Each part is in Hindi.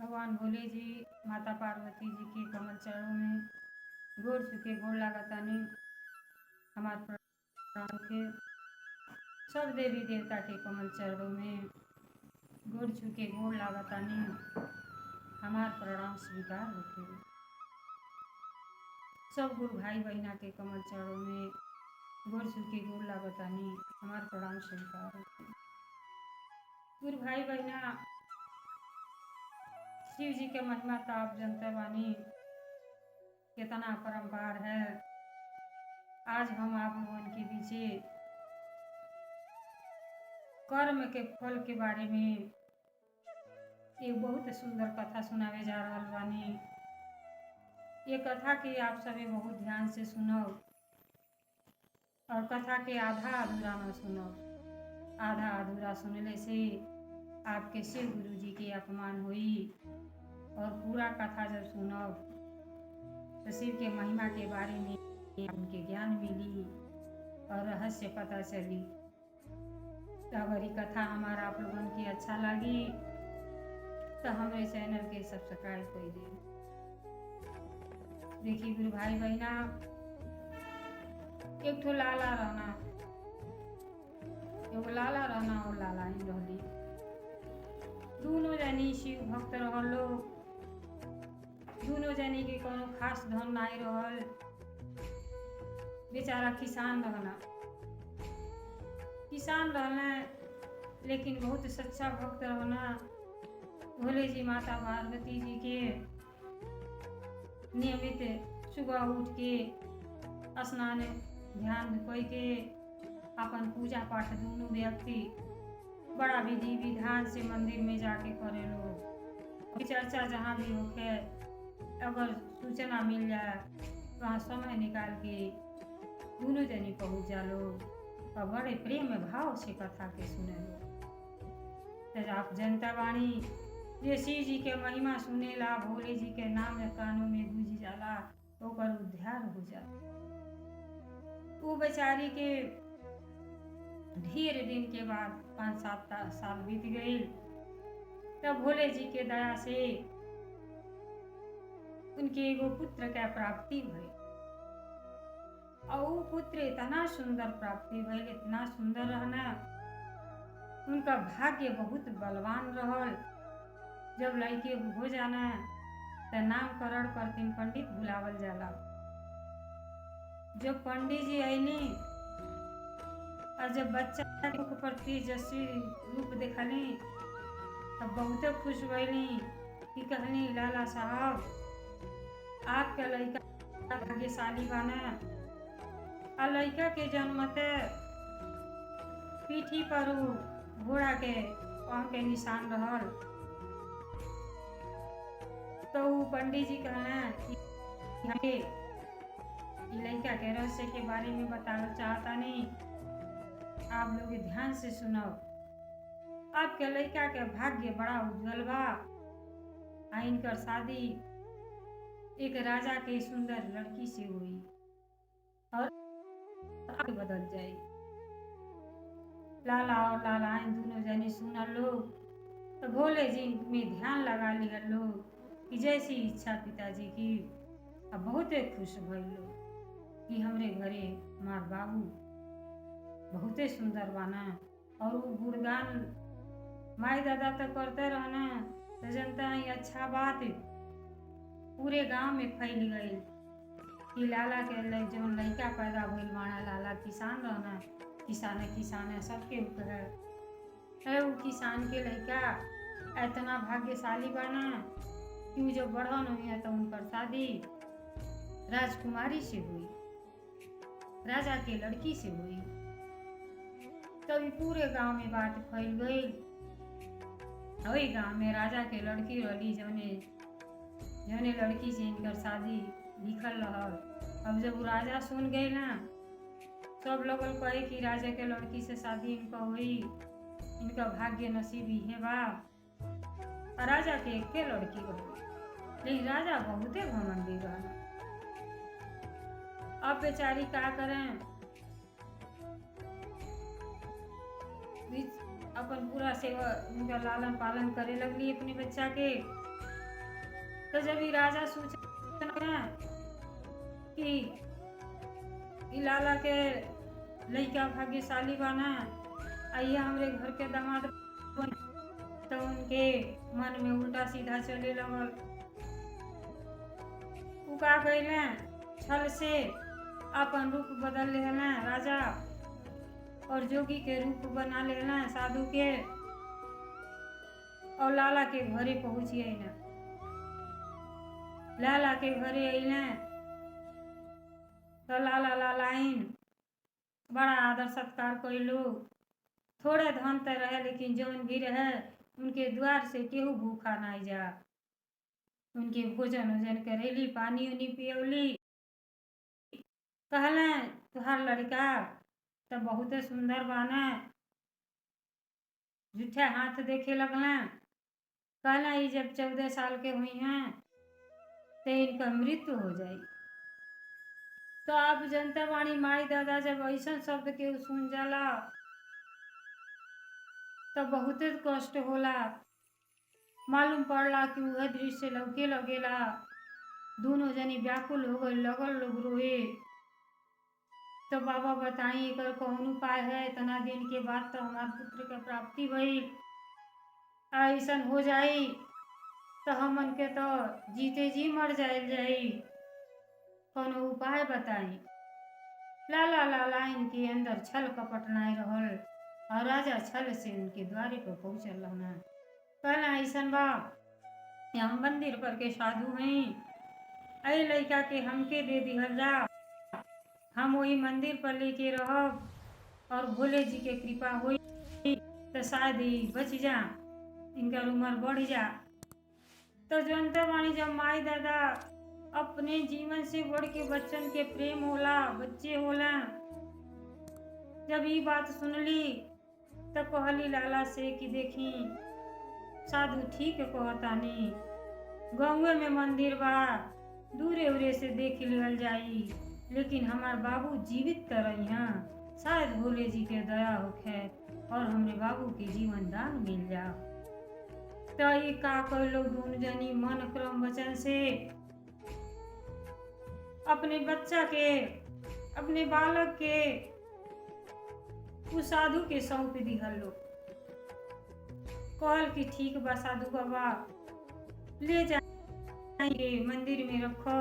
भगवान भोले जी माता पार्वती जी के कमल चरणों में गोड़ छुके गोड़ लागतानी। हमार प्रणाम के सब देवी देवता के कमल चरणों में गोड़ छुके गोड़ लागतानी। हमार प्रणाम स्वीकार होके सब गुरु भाई बहना के कमल चरणों में गोड़ छुके गोड़ लागतानी। हमार प्रणाम स्वीकार होके गुरु भाई बहना शिव जी के महिमा तो आप जनते बानी कितना परम्पार है। आज हम आप लोगों के बीचे कर्म के फल के बारे में एक बहुत सुंदर कथा सुनावे जा रहा बानी। ये कथा के आप सभी बहुत ध्यान से सुनो और कथा के आधा अधूरा न सुनो। आधा अधूरा सुनने से आपके शिव गुरु जी के अपमान हुई और पूरा कथा जब सुनो तो शिव के महिमा के बारे में उनके ज्ञान मिली और रहस्य पता चली। तो अगर ये कथा हमारा आप लोगों की अच्छा लगी तो हमारे चैनल के सब्सक्राइब कर दिए। देखिए गुरु भाई बहना एक ठो लाला रहना एगो लाला रहना और लाला ही रहली। दोनों जनी शिव भक्त रहल लोग। दोनों जनी के कोनो खास धन नहीं रहल। बेचारा किसान रहना लेकिन बहुत सच्चा भक्त रहना। भोले जी माता पार्वती जी के नियमित सुबह उठ के स्नान ध्यान कोई के अपन पूजा पाठ दोनों व्यक्ति बड़ा विधि विधान से मंदिर में जाके करे लोग। चर्चा जहाँ भी होके अगर सूचना मिल जाए वहाँ समय निकाल के दोनों जनी पहुँच जा लोग और बड़े प्रेम भाव से कथा के सुने लोग। आप जनता वाणी जे शिव जी के महिमा सुनेला भोले जी के नाम कानों में गूंज जाला ओकर उद्धार हो जाला। वो बेचारी के ढेर दिन के बाद 5-7 साल बीत गई। तब भोले जी के दया से उनके एगो पुत्र का प्राप्ति भई और वो पुत्र इतना सुंदर प्राप्ति भई इतना सुंदर रहना। उनका भाग्य बहुत बलवान रहल। जब लड़के हो जाना तो नामकरण करतीन पंडित बुलावल जाला। जब पंडित जी आईनी और जब बच्चा के मुख पर तेजस्वी रूप देखली तब बहुत खुश भइली कि कहनी लाला साहब आपका लड़का भाग्यशाली बना। और लड़का के जन्मते पीठी पर घोड़ा के पाँव के निशान रहल। तो वो पंडित जी कहना कि हमें लड़का के रहस्य के बारे में बताना चाहता नहीं। आप लोग ध्यान से सुनो। आपके लड़का के भाग्य बड़ा उज्जवल बा। इनकर शादी एक राजा के सुंदर लड़की से हुई और आगे बदल जाए। लाला और लालाएं दोनों जने सुनल लोग तो भोले जी में ध्यान लगा लिया लोग कि जैसी इच्छा पिताजी की। अब बहुत खुश भइल लोग कि हमरे घरे हमार बाबू बहुते सुंदर बाना। और वो गुणगान माई दादा तो करते रहना तो जनता ही अच्छा बात पूरे गांव में फैल गई कि लाला के जो लड़का पैदा भइल बाना लाला किसान रहना। किसान सबके है वो किसान के लड़का इतना भाग्यशाली बना कि जो बढ़न हुई है तो उनकर शादी राजकुमारी से हुई राजा के लड़की से हुई। तभी पूरे गांव में बात फैल गई। वही गांव में राजा के लड़की रही जौने लड़की से इनकर शादी लिखल रहल। अब जब वो राजा सुन गए ना सब लोग कहे कि राजा के लड़की से शादी इनका हुई इनका भाग्य नसीबी है बा। और राजा के एक लड़की रही लेकिन राजा बहुते घमंडी रहना। अब बेचारी क्या करें अपन पूरा सेवा उनका लालन पालन करे लगली अपने बच्चा के। तो जब ये राजा सोचा कि ई लाला के लइका भाग्यशाली बना, आइए हमरे घर के दामाद बन, तो उनके मन में उल्टा सीधा चले लगल। उ का कइले, छल से अपन रूप बदल लेना राजा और जोगी के रूप बना लेना साधु के, और लाला के घरे पहुँचिए ना। लाला के घरे अइले तो लाला लालाइन बड़ा आदर सत्कार कइलो। थोड़े धन तो रहे, लेकिन जौन भी रहे उनके द्वार से केहू भूखा नहीं जा। उनके भोजन वोजन करेली, पानी उनी पियौली। कहले तुहार लड़का तो बहुत सुंदर बाना। झूठे हाथ देखे लगले। कहला ये जब 14 साल के हुई हैं तो इनका मृत्यु हो जाई। तो आप जनता वाणी माई दादा जब ऐसा शब्द के सुन जाला तो बहुत कष्ट होला। मालूम पड़ला कि वह दृश्य लौके लगेला। दोनों जनी व्याकुल हो गए, लगल लोग रोए। तो बाबा बताई एकर कौन उपाय है। इतना दिन के बाद तो हमार पुत्र के प्राप्ति भई, ऐसा हो जाई तो हमन के तो जीते जी मर जाई। कोनो उपाय बताई। लाला लाला इनके अंदर छल कपट नहीं रहल, और राजा छल से उनके द्वारे पर पहुंचल रहना। कहला ऐसन बा, हम मंदिर पर के साधु हैं, ऐ लइका के हमके दे दिहल जा। हम वही मंदिर पर लेके रहब, और भोले जी के कृपा हुई तो शायद ही बच जा, इनका उम्र बढ़ जा। तो जनता वाणी जब माई दादा अपने जीवन से बढ़ के बच्चन के प्रेम होला, बच्चे होला, जब ये बात सुनली तो कहली लाला से कि देखी साधु ठीक कहतानी, गाँवे में मंदिर बा, दूरे उरे से देख लिहल जाई, लेकिन हमार बाबू जीवित तो रही हैं, शायद भोले जी के दया होखे और हमरे बाबू के जीवन दान मिल जा। तो ये का कहलो दोनों जनी मन क्रम वचन से अपने बच्चा के, अपने बालक के उस साधु के सौंप दिहल लो। कहल कि ठीक बा साधु बाबा, ले जाएंगे मंदिर में रखो,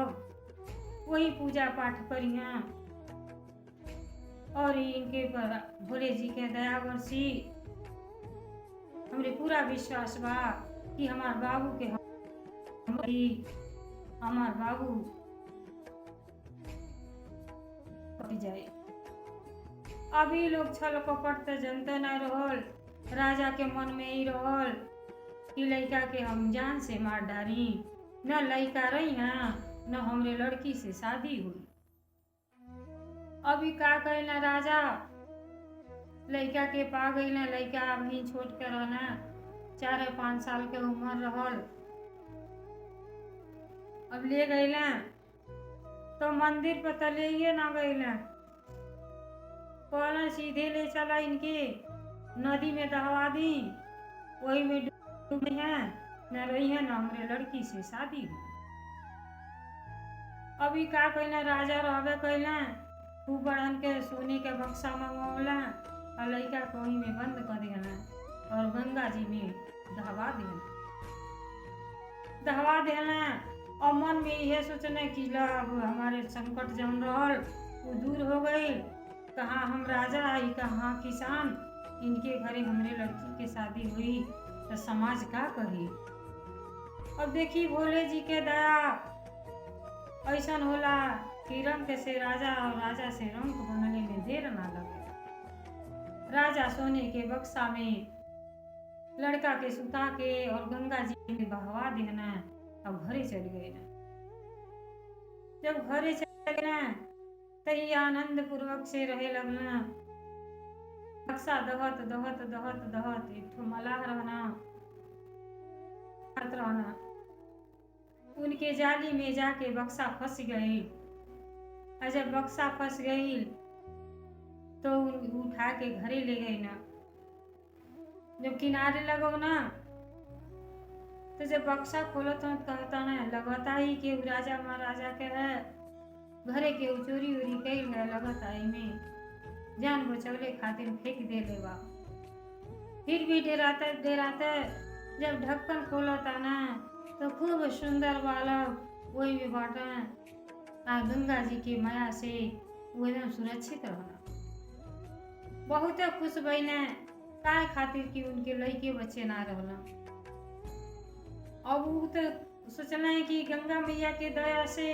वही पूजा पाठ करिया और इनके पर भोले जी के दया बरसी। हमरे पूरा विश्वास बा कि हमार बाबू के हमार बाबू जाए। अभी लोग छल कपट तो जनते न रहल, राजा के मन में ही रहल कि लड़का के हम जान से मार डाली, न लड़का रही न हमरे लड़की से शादी हुई। अभी का कहना राजा लड़का के पा गई ना, लड़का अभी छोट के रहना 4-5 साल के उम्र रहल। अब ले गई तो मंदिर पर तले ना गई, कहला सीधे ले चला इनके नदी में दहवा दी, वही में डूब है न रही है न हमरे लड़की से शादी हुई। अभी का कहना राजा रहबे कहला खूब बड़न के सोने के बक्सा मंगवला और लड़का को वही में बंद कर देना और गंगा जी में दहवा देना। और मन में यह सोचना कि अब हमारे संकट जम रहल वो दूर हो गई। कहाँ हम राजा आई, कहाँ किसान, इनके घरे हमरे लड़की के शादी हुई तो समाज का कही। अब देखी भोले जी के दया ऐसा होला कि रंग से राजा और राजा से रंग बनने में देर ना लगे। राजा सोने के बक्सा में लड़का के सुता के और गंगा जी में बहवा देना, अब घरे चल गए ना। जब घरे चल गए तो ये आनंद पूर्वक से रहे लगना। बक्सा दहत दहत दहत दहत एक ठो मलाह रहना, उनके जाली में जाके बक्सा फंस गई। और जब बक्सा फंस गई तो उठा के घरे ले गई ना। जब किनारे लगो ना तो जब बक्सा खोलत हूँ कहता ना लगता ही कि उ राजा महाराजा के है घरे के चोरी उरी कैल है, लगता है में जान बचौले खातिर फेंक दे लेवा। फिर भी डराते डराते जब ढक्कन खोलता ना तो खूब सुंदर बालक वही में बाटा गंगा जी की माया से वो एकदम सुरक्षित रहना। बहुत खुश भइने काय खातिर कि उनके लड़के बच्चे ना रहना। अब वो तो सोचना है कि गंगा मैया के दया से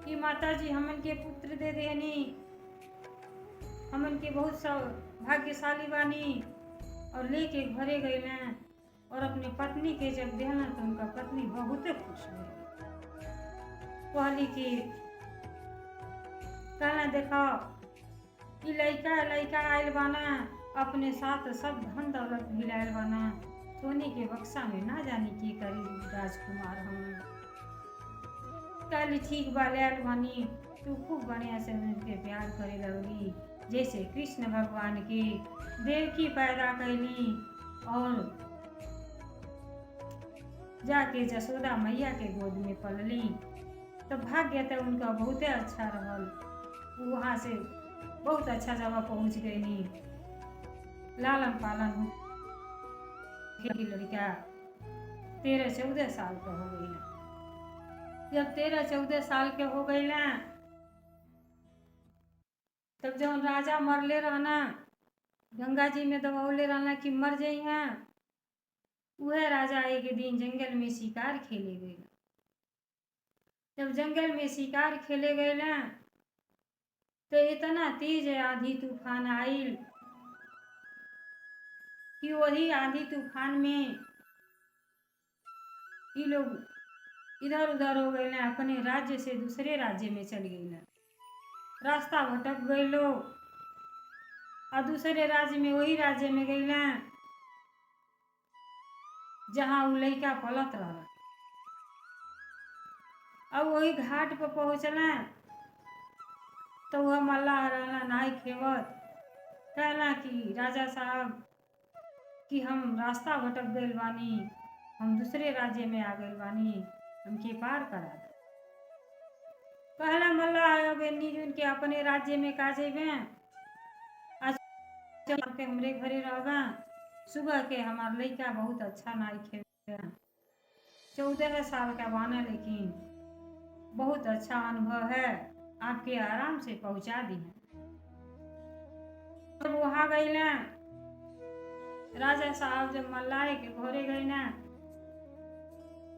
कि माता जी हमन के पुत्र दे देनी, हमन के बहुत सब भाग्यशाली बानी। और लेके घरे गए ना और अपने पत्नी के जब देना तो उनका पत्नी बहुत खुश हुई। कहली कि कहना देखो कि लड़का लड़का आयल बाना अपने साथ सब धन दौलत भी लायल बाना, सोने के बक्सा में ना जाने की करी राजकुमार हम। कहली ठीक बा लायल बानी, तू खूब बढ़िया से उनके प्यार करे लगली जैसे कृष्ण भगवान के देवकी पैदा कैली और जाके जसोदा मैया के गोद में पलली। तो भाग्य तो उनका बहुत अच्छा रहल, वहाँ से बहुत अच्छा जगह पहुँच गई। लालन पालन लड़का 13-14 साल का हो गई। जब 13-14 साल के हो गई ना तब जब राजा मरले रहना गंगा जी में दबौले रहना कि मर जाइ हैं, वह राजा एक दिन जंगल में शिकार खेले गए। जब जंगल में शिकार खेले गए ना तो इतना तेज आंधी तूफान आइल कि वही आंधी तूफान में ये लोग इधर उधर हो गए ना, अपने राज्य से दूसरे राज्य में चल गए ना, रास्ता भटक गए लोग और दूसरे राज्य में वही राज्य में गए ना जहाँ वो लड़का पलत रहा। अब वही घाट पर पहुँचना तो वह मल्लाह रहना नाई खेवत कहना कि राजा साहब कि हम रास्ता भटक गए बानी, हम दूसरे राज्य में आ गए बानी, हमके पार करा दे। कहला मल्लाह अब निजुन के अपने राज्य में का जेबे, आज के हमरे घरे रहबा, सुबह के हमार लड़का बहुत अच्छा नाई खेवे 14 साल का बाना, लेकिन बहुत अच्छा अनुभव है, आपके आराम से पहुंचा दी है। जब वहां गई ना राजा साहब जब मल्लाह के घरे गई ना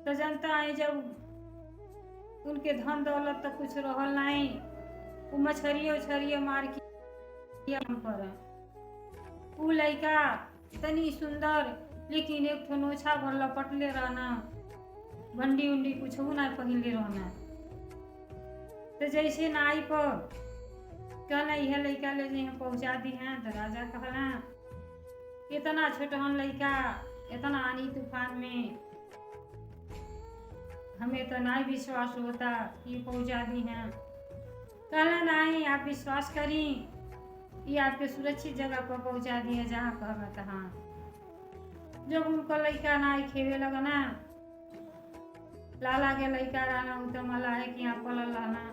तो जनता है जब उनके धन दौलत तो कुछ रहल नहीं, वो मछरियो मार के पर वो लड़का इतनी सुंदर लेकिन एक ठो नोछा भर लपटले रहना, बंडी उंडी कुछ ना पहले रहना। तो जैसे नाई पर कहना यह लड़का ले जी पहुँचा दी हैं तो राजा कहना इतना छोटहन लड़का इतना आनी तूफान में हमें तो नहीं विश्वास होता कि पहुँचा दी हैं। कहना नहीं आप विश्वास करी, ये आपके सुरक्षित जगह पर पहुँचा दी है जहाँ कहना तहाँ। जब उनको लड़का नाई खेवे लगना लाला के लड़का रहना वो तो मला है कि यहाँ पलल रहना।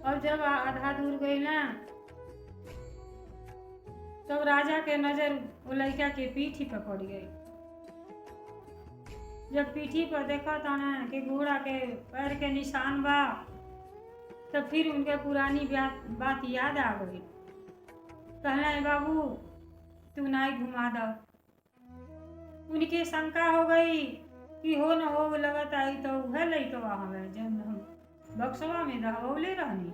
और जब आधा दूर गई ना तब तो राजा के नजर वो लड़का के पीठी पर पड़ गई। जब पीठी पर देखा था ना कि घोड़ा के पैर के निशान बा तो फिर उनके पुरानी बात याद आ गई। कहना है बाबू तू नाई घुमा दो। उनके शंका हो गई कि हो न हो लगत आई तो वह लड़कवा हमें जब हम बक्सवा में दहौले रहनी।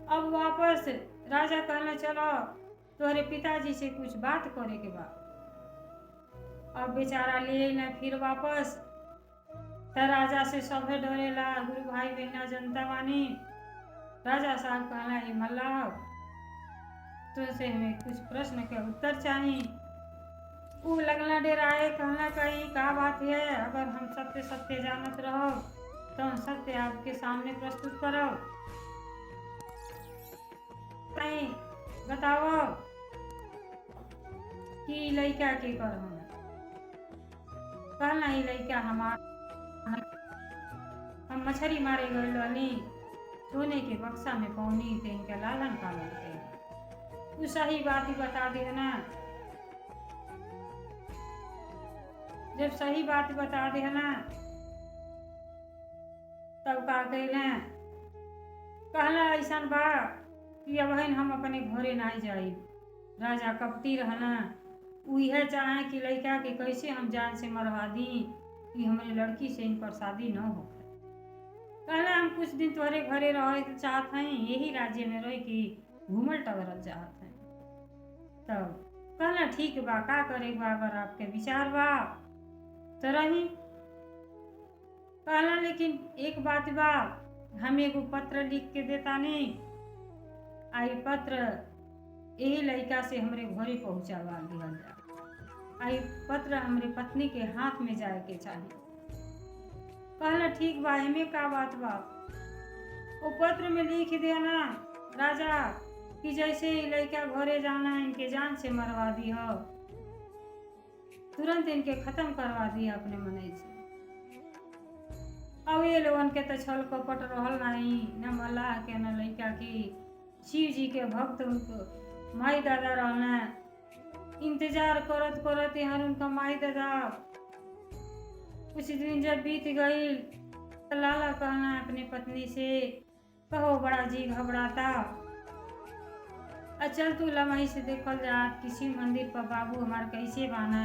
अब वापस राजा कहना चलो तोहरे पिताजी से कुछ बात करे के बाद। अब बेचारा ले ना फिर वापस तो राजा से सभे डरेला, गुरु भाई बहना जनता बानी। राजा साहब कहना है मल्लाह तुझसे हमें कुछ प्रश्न के उत्तर चाहिए। वो लगना डेराए, कहना कहीं का बात है, अगर हम सत्य सत्य जानत रहो तो हम सत्य आपके सामने प्रस्तुत करो। कहीं बताओ कि लड़का के कर हम कहला ई लइका हमार, हम मछरी मारे गइल रहनी, सोने के बक्सा में पौनी ते इनके लालन पालन के। तू सही बात ही बता दे ना, जब सही बात बता दे ना तब का कहले, कहला ऐसन बा कि अब हम अपने घरे नहीं जाई। राजा कपटी रहना, उहे चाहे कि लड़का के कैसे हम जान से मरवा दी कि हमारे लड़की से इनकर शादी न हो। कहला हम कुछ दिन तोहरे घरे रहे चाहत हैं, यही राज्य में रह के घूमल टहरल चाहत हैं। तब कहला ठीक बा, का करे बा, अगर आपके विचार बा तो रही। कहला लेकिन एक बात बा, हम एगो पत्र लिख के देता नहीं, आई पत्र यही लड़का से हमरे घरे पहुंचावा दिहल जा। आई पत्र हमरे पत्नी के हाथ में जाए के चाहिए। कहला ठीक बा, एमे का बात बा। वो पत्र में लिख देना राजा कि जैसे ही लड़का घरे जाना इनके जान से मरवा दी हो, तुरंत इनके खत्म करवा दिया अपने मने से। अब ये लोगन के तो छल कपट रहल नहीं, न मल्लाह के न लड़का की। शिव जी के भक्त उनको माई दादा रहना, इंतजार करत करत यहाँ उनका माई दादा कुछ दिन जब बीत गई तो लाला कहना अपने पत्नी से, कहो बड़ा जी घबराता, चल तू लमही से देखल जात किसी मंदिर पर बाबू हमार कैसे बाना।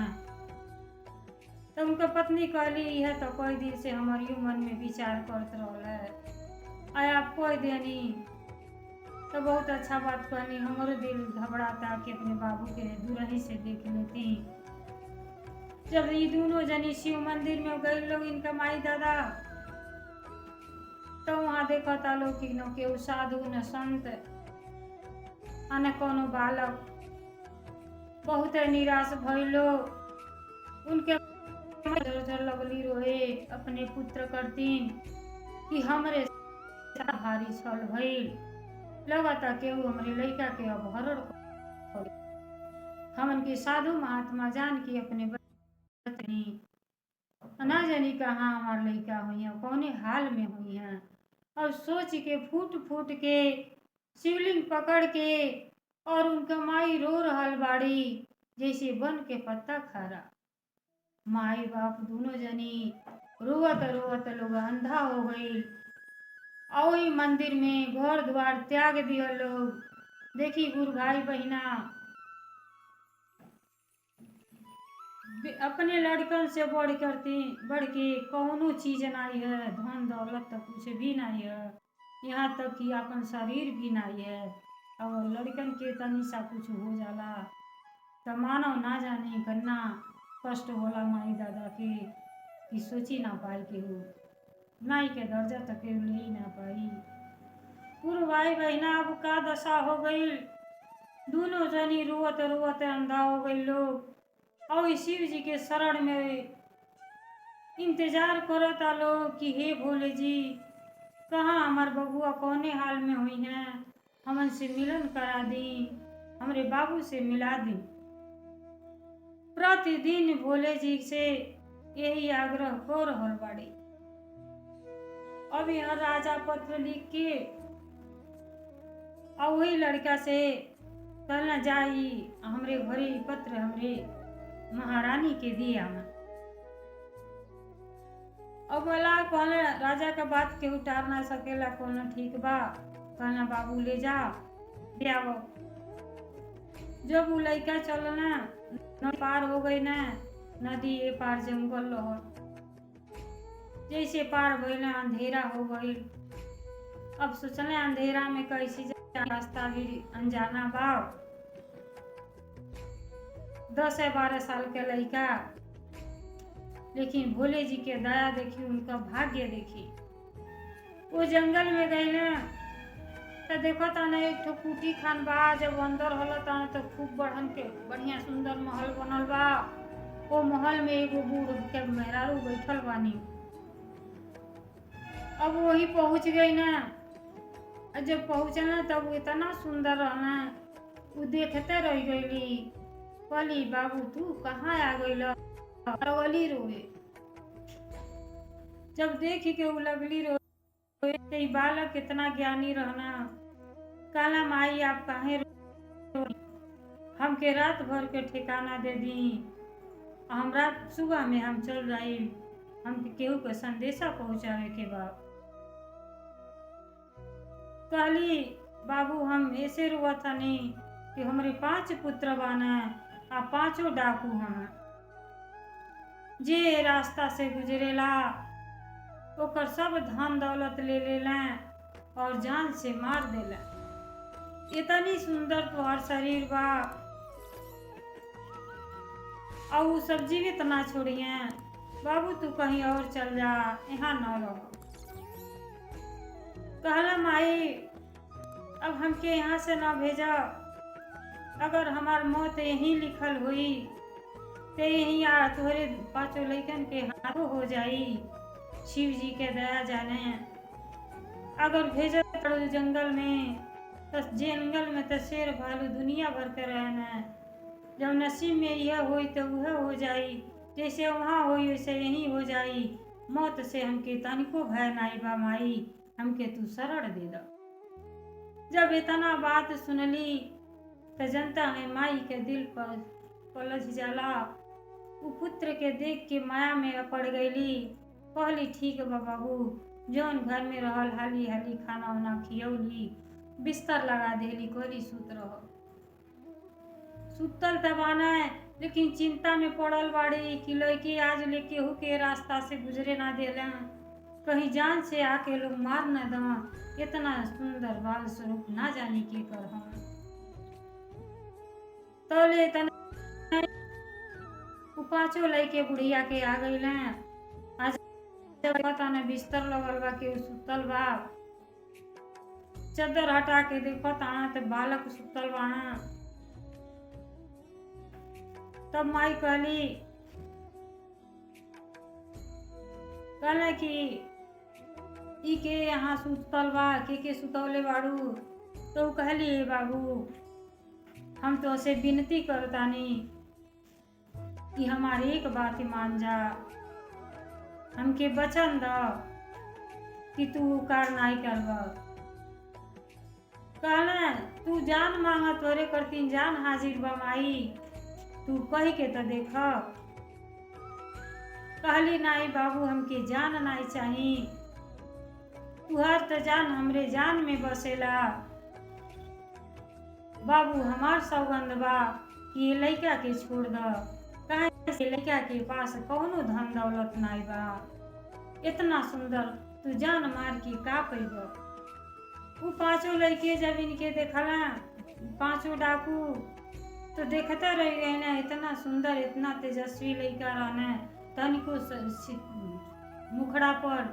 तो उनका पत्नी कहली यह तो कोई दिन से हमारी मन में विचार करत रहल है, आय आप कोई देनी तो बहुत अच्छा बात कहनी, हमारे दिल घबराता कि अपने बाबू के दूर ही से देख लेती। जब ये दोनों जनी शिव मंदिर में गए लोग इनका माई दादा, तो वहाँ देखा था लोग कि न केहू साधु न संत न कोनो बालक, बहुत निराश भइलो। उनके लगली रोए अपने पुत्र करतीन कि हमरे भारी छल भइल, लगता केहू हमरे लड़का के अपहरण कर। हमन के साधु महात्मा जान की अपने ना जानी कहाँ हमार लड़का हुई है, कौने हाल में हुई है। और सोच के फूट फूट के शिवलिंग पकड़ के और उनका माई रो रहल बाड़ी जैसे बन के पत्ता खारा। माई बाप दोनों जनी रोवत रोवत लोग अंधा हो गई। और मंदिर में घर द्वार त्याग दिया लोग। देखी गुरु भाई बहिना अपने लड़कन से बढ़ के कौनो चीज नहीं है, धन दौलत तो कुछ भी नहीं है, यहाँ तक कि अपन शरीर भी नहीं है। और लड़कन के तनी सा कुछ हो जाला तो मानव ना जाने गन्ना कष्ट होला माई दादा के कि सोची ना पाई के हो, नाई के दर्जा तक ले ही ना पाई। गुरु भाई बहना अब का दशा हो गई, दोनों जनी रोवत रोवत अंधा हो गई लोग। और शिव जी के शरण में इंतजार करता लोग कि हे भोले जी कहाँ हमार बबुआ कौने हाल में हुई हैं, हमन से मिलन करा दी, हमरे बाबू से मिला दी। प्रतिदिन भोले जी से यही आग्रह हो रहल बाड़ी। अब यहाँ राजा पत्र लिख के और वही लड़का से कहना जाई हमरे घरे पत्र हमरे महारानी के दिया। अब बोला कहना राजा का बात के उतार ना सकेला, कहना ठीक बा, कहना बाबू ले जा ले आओ। जब वो लड़का चलना नदी पार हो गई ना, नदी ए पार जंगल रह, जैसे पार भइल अंधेरा हो गई। अब सोचले अंधेरा में कैसे रास्ता भी अनजाना बा। 10 या 12 साल के लड़का, लेकिन भोले जी के दया देखी, उनका भाग्य देखी। वो जंगल में गई ना तो देखो ताना एक ठो कुटी खान बा। जब अंदर होला ताना तो खूब बढ़न के बढ़िया सुंदर महल बनल बा। वो महल में एगो बूढ़ के मेहरारू बैठल बानी। अब वही पहुंच गई ना, जब पहुंचना तब वो इतना सुंदर रहना, वो देखते रह गईली। कहली बाबू तू कहाँ आ गई, लगली रोए। जब देखी के उ लगली रो ते बालक कितना ज्ञानी रहना। कहला माई आप काहे रो, हमके रात भर के ठिकाना दे दी, हम रात सुबह में हम चल जाई, हमके केहू के संदेशा पहुँचावे के बा। कहली बाबू हम ऐसे रोवतानी कि हमरे 5 पुत्र बाना आ 5 डाकू हैं, जे रास्ता से गुजरेला ओकर सब धन दौलत ले लेला और जान से मार देला। इतनी सुंदर तोहर शरीर बा और उ सब जीवित ना छोड़िए। बाबू तू कहीं और चल जा, यहाँ न रहो। कहला माई अब हमके यहाँ से ना भेजा, अगर हमार मौत यहीं लिखल हुई तो यहीं आ तोहरे 5 लइकन के हाथों हो जाई। शिव जी के दया जाने अगर भेजा पड़ो जंगल में तो जंगल में तो शेर भालू दुनिया भर के रहना। जब नसीब में यह होई तो वह हो जाई, जैसे वहाँ होई वैसे यहीं हो जाई। मौत से हमके तनिको भय नाई बा माई, हमके तू शरण दे दो। जब इतना बात सुनली तो जनता है माई के दिल पर पलझ जाला। उ पुत्र के देख के माया में पड़ गईली। कहली ठीक बा बाबू, जौन घर में रहल हाली हाली खाना उना खियौली, बिस्तर लगा देली, कहली सुत रहो। सुतल तबाना लेकिन चिंता में पड़ल बाड़ी कि लड़की आज ले केहू के रास्ता से गुजरे ना देला, कहीं जान से आके लोग मार न दा। इतना सुंदर बाल स्वरूप ना जाने के कर हम तोले तना 5 लइके बुढ़िया के आ गई। आज पता न बिस्तर लगल बा के सुतल बा, चद्दर हटा के देखो ताना तो बालक सुतल बाना। तब माई कहली कि ई के यहाँ सुतल बा, के सुतौले बाड़ू। तो कहली बाबू हम तो से विनती करतानी कि हमारी एक बात मान जा, हमके वचन द कि तू कार नहीं करब। कहना तू जान मांगा तोरे करती जान हाजिर बा माई, तू कही के तो देख। कहली नहीं बाबू हमके जान नहीं चाहिए, तुहर तो जान हमरे जान में बसेला। बाबू हमार सौगंध बा कि ये लइका के छोड़ द, काहे से लइका के पास कौनो धन दौलत नहीं बा। इतना सुंदर तू जान मार के का पैब। उ 5 लइके जब इनके देखला 5 डाकू तो देखते रह गए ना। इतना सुंदर इतना तेजस्वी लइका रहना, तनिको मुखड़ा पर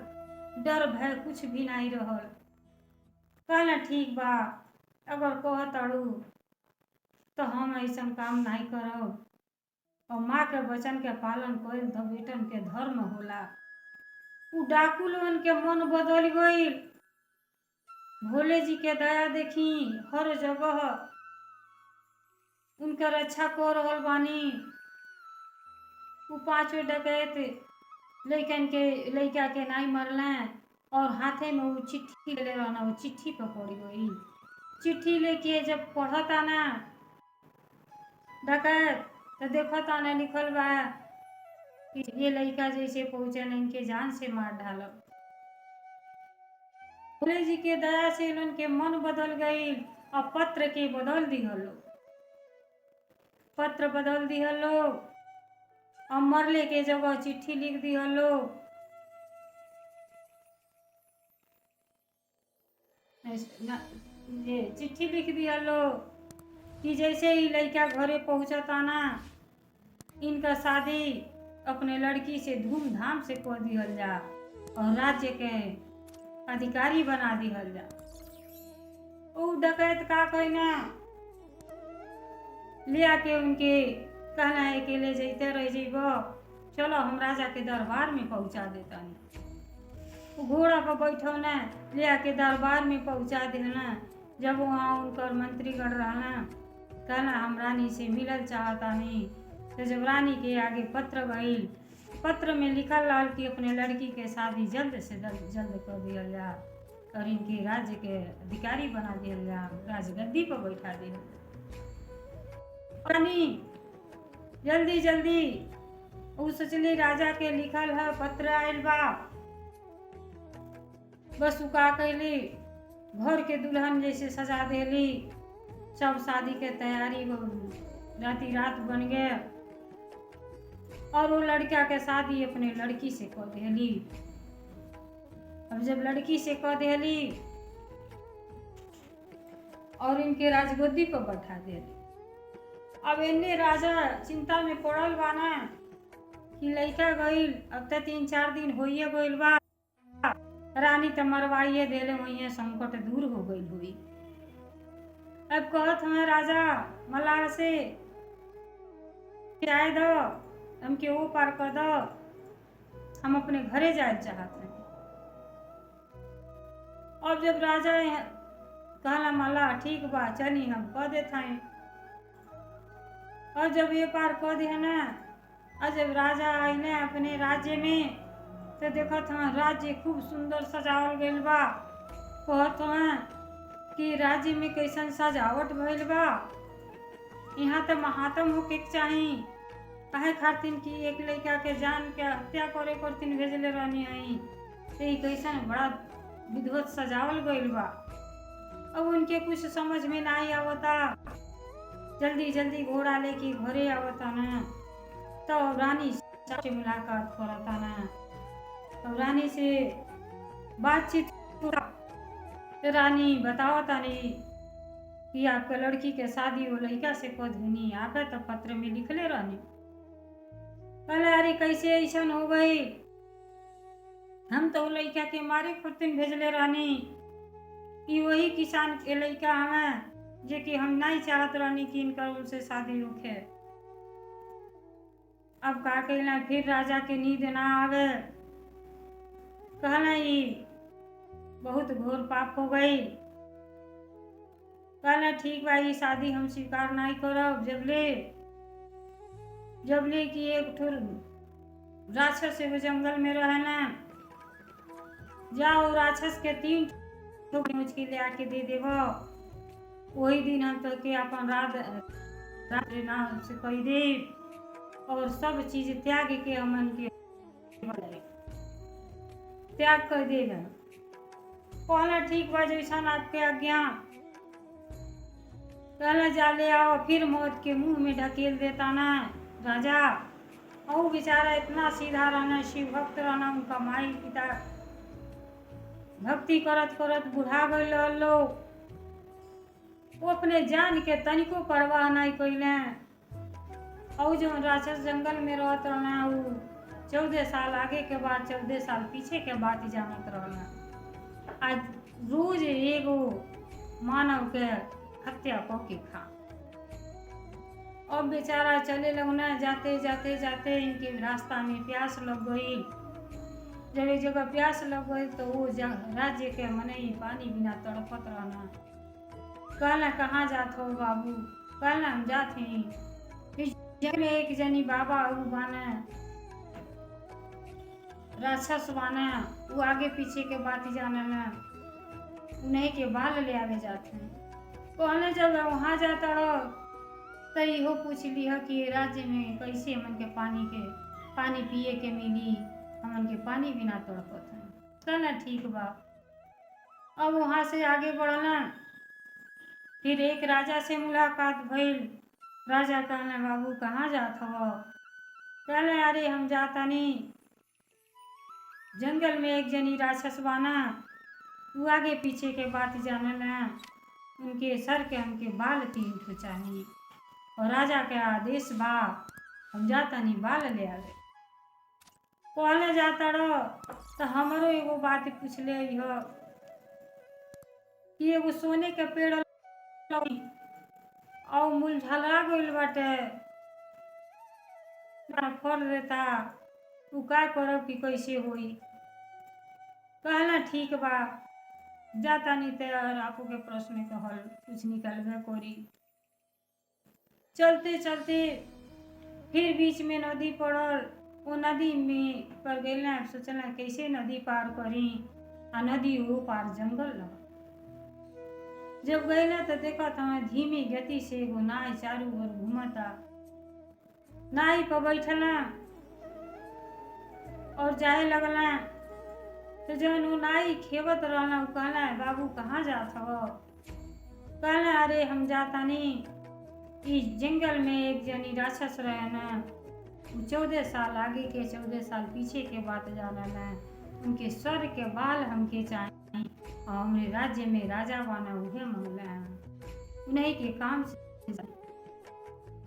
डर भय कुछ भी नहीं रहल। कहना ठीक बा, अगर कहतड़ू तो हम ऐसा काम नहीं करब, और माँ के वचन के पालन कइल तो बेटन के धर्म होला। उ डाकू लोगन के मन बदल गई। भोले जी के दया देखी हर जगह उनके रक्षा कर रहल बानी। उ 5 डकैत लइका के नहीं मरला और हाथे में वो चिट्ठी ले रहना, वो चिट्ठी पर पड़ गई। चिट्ठी लेके जब पढ़ता ना डकैत तो देखता ना लिखल बा कि ये लइका जैसे पहुंचे न इनके जान से मार डालब। भोले जी के दया से उनके मन बदल गई और पत्र के बदल दिहलो, पत्र बदल दिहलो और मरले के जगह चिट्ठी लिख दिहलो। ये चिट्ठी लिख दिहलो कि जैसे ही लड़का घरे पहुंचता ना इनका शादी अपने लड़की से धूमधाम से कर दिहल जा और राज्य के अधिकारी बना दिहल जा। वो डकैत का कहना ले आके उनके कहना है कि ले जैते रह जेब, चलो हम राजा के दरबार में पहुंचा देता। घोड़ा पर बैठो ना ले आके दरबार में पहुंचा देना। जब वहाँ उनकर मंत्रीगण रहना कहना हम रानी से मिलल चाहता नहीं। तो जब रानी के आगे पत्र गईल पत्र में लिखल रहल कि अपने लड़की के शादी जल्द से जल्द कर दिया जा और इनके राज्य के अधिकारी बना दिया जा, राजगद्दी पर बैठा दिया। रानी जल्दी जल्दी उ सोचली राजा के लिखल है पत्र आयल बा, बस उ का कैली घर के दुल्हन जैसे सजा देली, सब शादी के तैयारी राती रात बन गए और वो लड़का के शादी अपने लड़की से कर देली। अब जब लड़की से कर देली और इनके राजगद्दी पर बैठा देली, अब इन्हें राजा चिंता में पड़ल बा ना कि लड़का गईल, अब तक 3-4 दिन होइए गईल बा, रानी तो मरवाइए देले, वही संकट दूर हो गई हुई। अब कहत हमें राजा मल्लाह से आए दो, हमके वो पार कर दो, हम अपने घरे जाए चाहते हैं। अब जब राजा कहला मल्लाह ठीक बा चली हम कह देते हैं, और जब ये पार कर दिया ना, और जब राजा आइले अपने राज्य में तो देखत हमें राज्य खूब सुंदर सजावल गईल बा। कहत हमें कि राज्य में कैसन सजावट भइल बा, यहाँ तो महात्म होके चाही, काहे खातिर कि एक लड़का के जान के हत्या करे करतीन भेजले रहनी है, तो कैसन बड़ा विधिवत सजावल गईल बा। अब उनके कुछ समझ में नहीं आवता, जल्दी जल्दी घोड़ा लेके घरे आवता ना, तो रानी से मुलाकात करता ना, तो रानी से बातचीत, तो रानी बताओ तानी कि आपके लड़की के शादी वो लड़का से कर देनी, आप तो पत्र में लिखले रहनी। कहले अरे कैसे ऐसा हो गई, हम तो लड़का के मारे खुर्तिन भेजले रहनी, कि वही किसान के लड़का हमें जे कि हम नहीं चाहत रहनी कि इनकर उनसे शादी होखे। अब का कहला, फिर राजा के नींद ना आवे, कहला ये बहुत घोर पाप हो गई। कहला ठीक भाई शादी हम स्वीकार नहीं करब, जबले कि एक ठुर राक्षस से वो जंगल में रहे ना, जाओ राक्षस के 3 मुझके ले आके दे देव, वही दिन हम तो के अपन रात नाम से कही दे और सब चीज त्याग के हमन के त्याग कर देगा। कहला ठीक बा जैसा आपके आज्ञा। कहला जा ले आओ, फिर मौत के मुंह में ढकेल देता ना राजा। और बेचारा इतना सीधा रहना, शिव भक्त रहना, उनका माई पिता भक्ति करत करत बुढ़ा गईल लोग, वो अपने जान के तनिको परवाह नहीं कैले। और जो राक्षस जंगल में रहत रहना, वो 14 साल आगे के बाद 14 साल पीछे के बात जानत रहना। आज रोज एगो मानव के हत्या करके खा। अब बेचारा चले लगना, जाते जाते जाते इनके रास्ता में प्यास लग गई। जब एक जगह प्यास लग गई तो वो राज्य के मनई पानी बिना तड़पत रहना। कहना कहाँ जात हो बाबू, कहना हम जाते हैं। एक जनी बाबा उ बाना राक्षस बाना, वो आगे पीछे के बात जाना ना, उन्हीं के बाल ले आवे जाते हैं। कहने जब वहाँ जाता रहो तो इहो पूछ लिया कि राज्य में कैसे हमन के पानी पिए के मिली, हमन के पानी बिना तड़पत है। कहना ठीक बा। अब वहाँ से आगे बढ़ना, फिर एक राजा से मुलाकात भइल। राजा कहना बाबू कहाँ जात हो? कहले अरे हम जाता नहीं, जंगल में एक जनी राक्षस बाना, वो आगे पीछे के बात जानना, उनके सर के हमके बाल 3 ठो चाहिए और राजा के आदेश बा, हम जाता नहीं बाल ले आवे। कहले जाता रहो तो हमारो एगो बात पूछ ले हो कि एगो सोने के पेड़ और मुरझाला गइल बाटे, फल देता, तू का करब कि कैसे होई? कहला ठीक बा, जाता नहीं ते और आपो के प्रश्न के हल कुछ निकलबे करी। चलते चलते फिर बीच में नदी पड़ल, वो नदी में पर गई सोचल कैसे नदी पार करी आ नदी वो पार जंगल लगा। जब गईला तो देखा था धीमी गति से एगो नाई चारू ओर घूमता। नाई पर बैठला और जाए लगला तो जौन वो नाई खेवत रहला कहला बाबू कहाँ जात हो? कहला अरे हम जातानी इस जंगल में एक जनी राक्षस रहे ना, 14 साल आगे के 14 साल पीछे के बात जाना ना, उनके सर के बाल हमके चाहिए और हमरे राज्य में राजा बना उहे मंगला उन्हीं के काम से।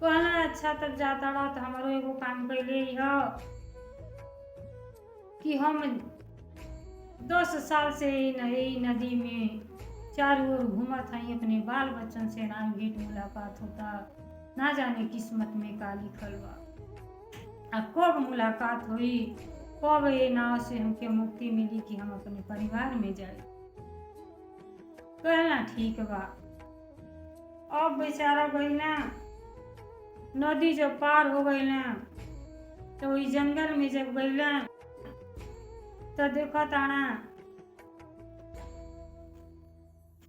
कहला अच्छा तब जाता रहा तो हमारो एगो काम कैले हो कि हम 10 साल से यही नदी में चारों ओर घूमत हई, अपने बाल बच्चन से ना भेंट मुलाकात होता, ना जाने किस्मत में का लिखल बा। अब कब मुलाकात हुई, कब ये नाव से हमके मुक्ति मिली कि हम अपने परिवार में जाए। कहना ठीक बा। अब बेचारा गईला नदी जब पार हो गईला तो वही जंगल में जब गईला तो देखा ताना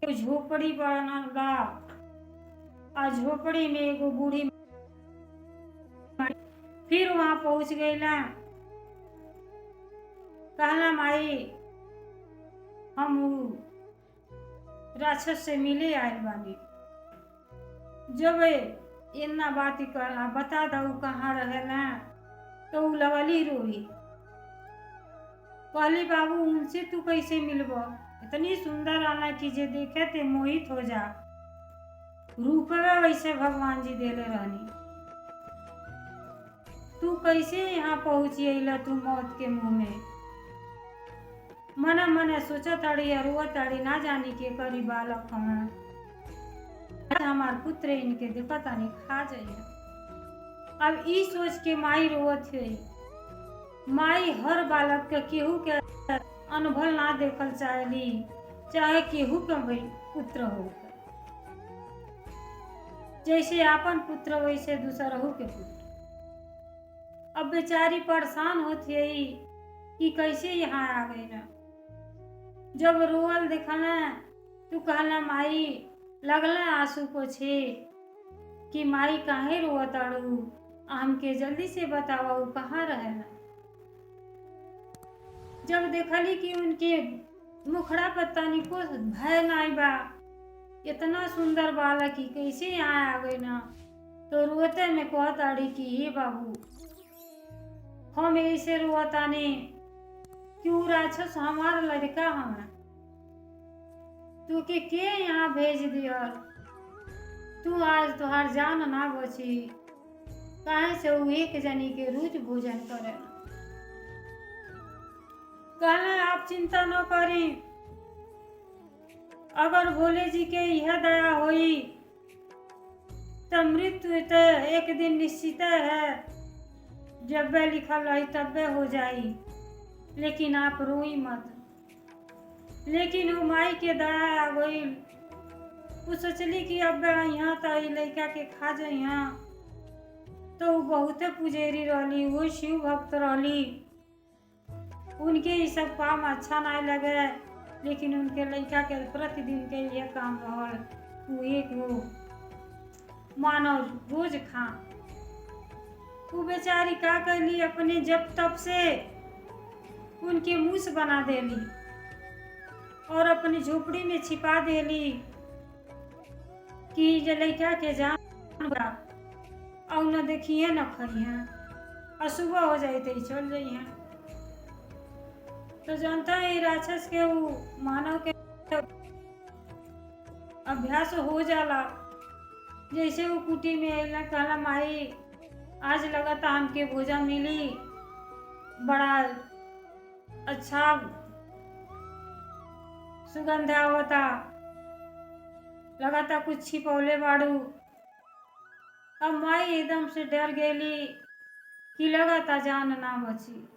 झोपड़ी बनल बा। आ झोपड़ी में एगो बूढ़ी फिर वहां पहुंच गईला। कहला माई हम राक्षस से मिले आयल बानी। जब इतना बात कहला बता दऊ कहाँ रहेला तो उ लगली रोई। कहली बाबू उनसे तू कैसे मिलबो? इतनी सुंदर आना कि जे देखे ते मोहित हो जा। रूपवे वैसे भगवान जी देले रहनी। तू कैसे यहाँ पहुंची अइला तू मौत के मुंह में? मने मने सोचा ताड़ी रुआ ताड़ी ना जानी के करी बालक हमें हमार पुत्र इनके देखा तानी खा जाइए। अब ई सोच के माई रोवत है। माई हर बालक के केहू के अनुभव ना देखल चाहेली, चाहे केहू के पुत्र हो। जैसे आपन पुत्र वैसे दूसरहू के पुत्र। अब बेचारी परेशान होती है कि कैसे यहाँ आ गई ना। जब रोवल देखला तू कहला माई लगला आंसू पोछे कि माई काहे रोवत अड़ू, हमके जल्दी से बतावा उ कहाँ रहेला। जब देखली कि उनके मुखड़ा पर तनिको भय नाई बा, इतना सुंदर बालक की कैसे यहाँ आ गई ना, तो रोते में कहत आड़ी कि हे बाबू हम ऐसे रोतानी क्यों राक्षस हमार लड़का हमें तू के यहाँ भेज दिया। तू आज तुहार जान ना बची, काहे से वो एक जनी के रोज भोजन करे। कहना आप चिंता न करी, अगर भोले जी के यह दया होई तो मृत्यु तो एक दिन निश्चित है, जब वे लिखल रही तब वे हो जाई, लेकिन आप रोई मत। लेकिन वो माई के दया आ गई। वो सोचली कि अब यहाँ तो लड़का के खा जाए यहाँ, तो वो बहुते पुजेरी रहली, वो शिव भक्त रहली। उनके ये सब काम अच्छा नहीं लगे, लेकिन उनके लड़का के प्रतिदिन के लिए काम रहल वो एक वो मानव रोज खा। वो बेचारी का कैली अपने जब तब से उनके मूस बना देली और अपनी झोपड़ी में छिपा देली कि जे लड़का के जान और न देखिए न खइए, और सुबह हो जाए तो चल जाइए। तो जानता है राक्षस के वो मानव के अभ्यास हो जाला। जैसे वो कुटी में अला कहला माई आज लगाता हमके भोजन मिली, बड़ा अच्छा सुगंध आवता, लगाता कुछ छिपौले बाड़ू। अब माई एकदम से डर गेली कि लगाता जान ना बची।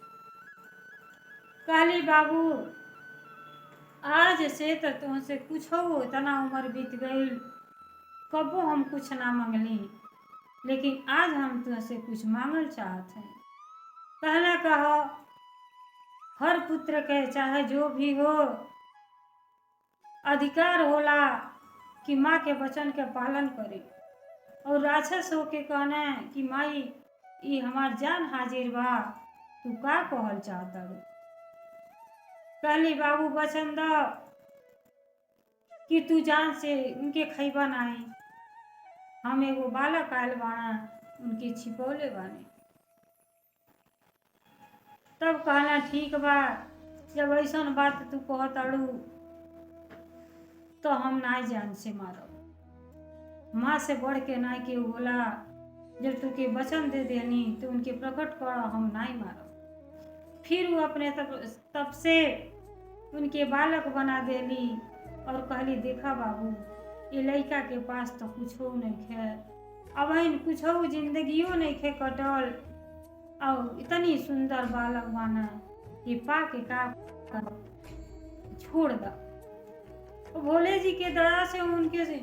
कहली बाबू आज से तो तुमसे कुछ हो, इतना उम्र बीत गई, कबो हम कुछ ना मांगली, लेकिन आज हम तुमसे कुछ मांगल चाहते हैं। कहना कहो हर पुत्र के चाहे जो भी हो अधिकार होला कि माँ के वचन के पालन करे। और राक्षस होके कहना कि माई ई हमार जान हाजिर बा, तू का कहल चाहता रो। कहली बाबू वचन द कि तू जान से उनके खैबा नहीं, हम एगो बालक आयल बाना उनके छिपौले बाने। तब कहना ठीक बा, जब ऐसन बात तू कहताड़ू तो हम नाई जान से मारब। माँ से बढ़ के नाई के होला, जब तू के वचन दे देनी तो उनके प्रकट कर हम नाई मारब। फिर वो अपने तब से उनके बालक बना देली और कहली देखा बाबू ये लड़का के पास तो कुछ हो नहीं खे, अब कुछ हो जिंदगियों नहीं खे कटल और इतनी सुंदर बालक बना ये पा के का छोड़ दा। तो भोले जी के दया से उनके से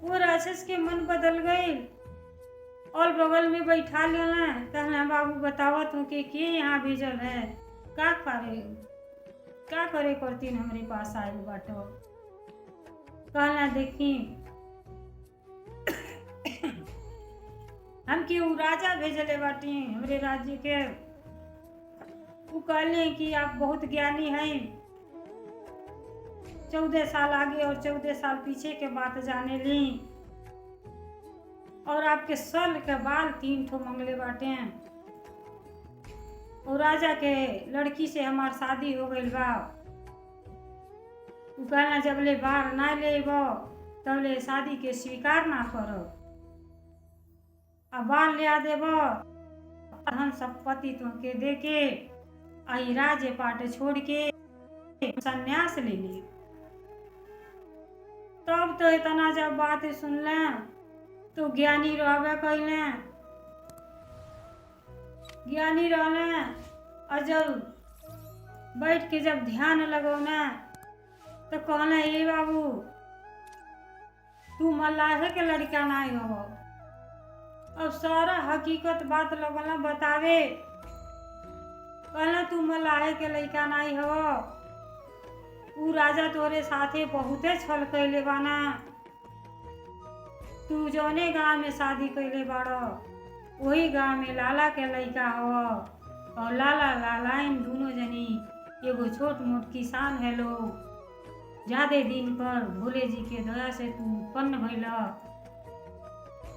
वो राक्षस के मन बदल गए और बगल में बैठा लेना। कहना बाबू बतावा तू के यहाँ भेजल है, का करे करतीन हमरे पास आयल बाटो। कहना देखी हम के उ राजा भेजले बाटी हमरे राज्य के। वो कहले कि आप बहुत ज्ञानी हैं, 14 साल आगे और 14 साल पीछे के बात जाने ली और आपके सल के बाल 3 ठो मंगले बाटे और राजा के लड़की से हमार शादी हो गई बा। उ कहना जबले बाल ना लेबो तबले शादी के स्वीकार ना करो, अब बाल ले आ देबो हम संपत्ति तुमके दे के आई राज्य पाट छोड़ के संन्यास ले ली। तब तो इतना जब बात सुन ले तो ज्ञानी रहबे कैले, ज्ञानी रहने और जब बैठ के जब ध्यान लगौना तो कहना ये बाबू तू मल्लाहे के लड़का नहीं हो। अब सारा हकीकत बात लगना बतावे, कहना तू मल्लाहे के लड़का नहीं हो, उ राजा तोरे साथे बहुते छल कैले बाना, तू जौने गांव में शादी कैले बाड़ो वही गांव में लाला के लड़का हो और लाला लालाइन दोनों जनी एगो छोट मोट किसान है लोग। ज्यादा दिन पर भोले जी के दया से तू उत्पन्न भइला,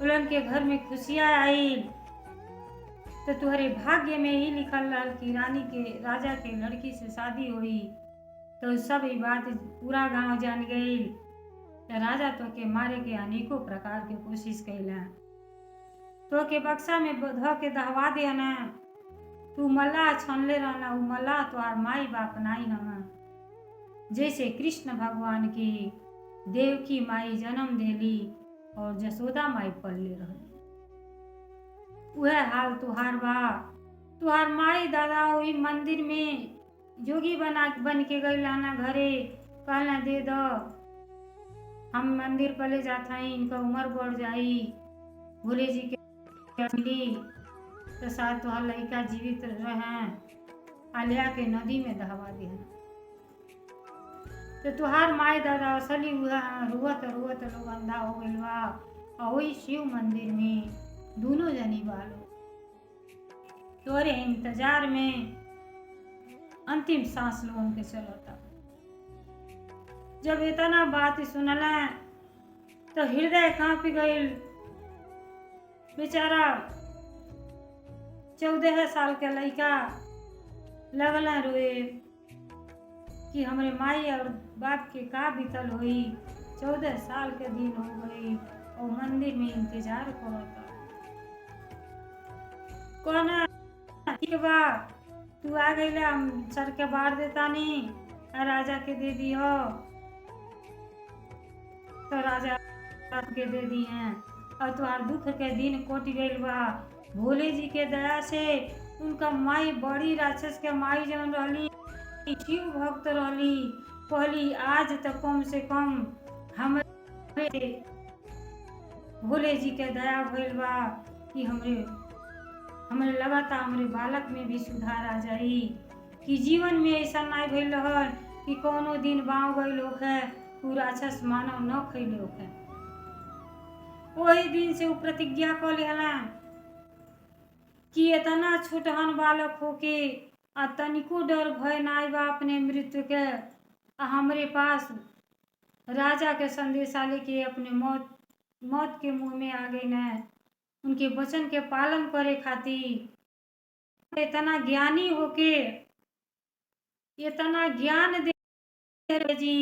उलन के घर में खुशियाँ आई तो तुम्हारे भाग्य में ही लिखल रहा कि रानी के राजा के लड़की से शादी हुई। तो सब ये बात पूरा गांव जान गई। तो राजा तो के मारे के अनेकों प्रकार के कोशिश कैला, तो के बक्सा में ध के दहवा देना, तू मल्लाह छनले रहना, उ मल्लाह तोहार माई बाप नाई हमा। जैसे कृष्ण भगवान की देवकी माई जन्म देली और जसोदा माई पलले रहली, वह हाल तुहार बा। तुहार माई दादा वही मंदिर में जोगी बन के गई लाना घरे, कहना दे दो हम मंदिर पले जाता है, इनका उम्र बढ़ जाई, भोले जी के मिली तो साथ तुहार लड़का जीवित रहे, आलिया के नदी में दहवा दिया। तो तुहार माई दादा असली रुवत रुवत लोग अंधा हो गई बा और वही शिव मंदिर में दोनों जनी बालो तोरे इंतजार में अंतिम सांस लोगों के चलता। जब इतना बात सुनला तो हृदय कांप गई। बेचारा 14 साल के लड़का लगला रोए कि हमरे माई और बाप के का बीतल हुई। 14 साल के दिन हो गई और मंदिर में इंतजार करता। कहना ठीक बा तू आ गई, हम सर के बार देता नहीं राजा के दे दियो। तो राजा के दे दी हैं और तुहार दुख के दिन कोट गई बा। भोले जी के दया से उनका माई बड़ी राक्षस के माई जौन रहली शिव भक्त रहली, कहली आज तो कम से कम हमरे भोले जी के दया भइल बा कि हमरे हमरे लगा था हमरे बालक में भी सुधार आ जाई, कि जीवन में ऐसा नहीं भइल रहल कि कोनो दिन बाँव गइल होखे उ राक्षस मानव न खइले होखे। वही दिन से उ प्रतिज्ञा क लेहला कि इतना छोटहन बालक होके आ तनिको डर भय नाई बा अपने मृत्यु के, आ हमरे पास राजा के संदेशा लेके अपने मौत के मुंह में आ गई न। उनके वचन के पालन करे खातिर इतना ज्ञानी होके इतना ज्ञान दे जी,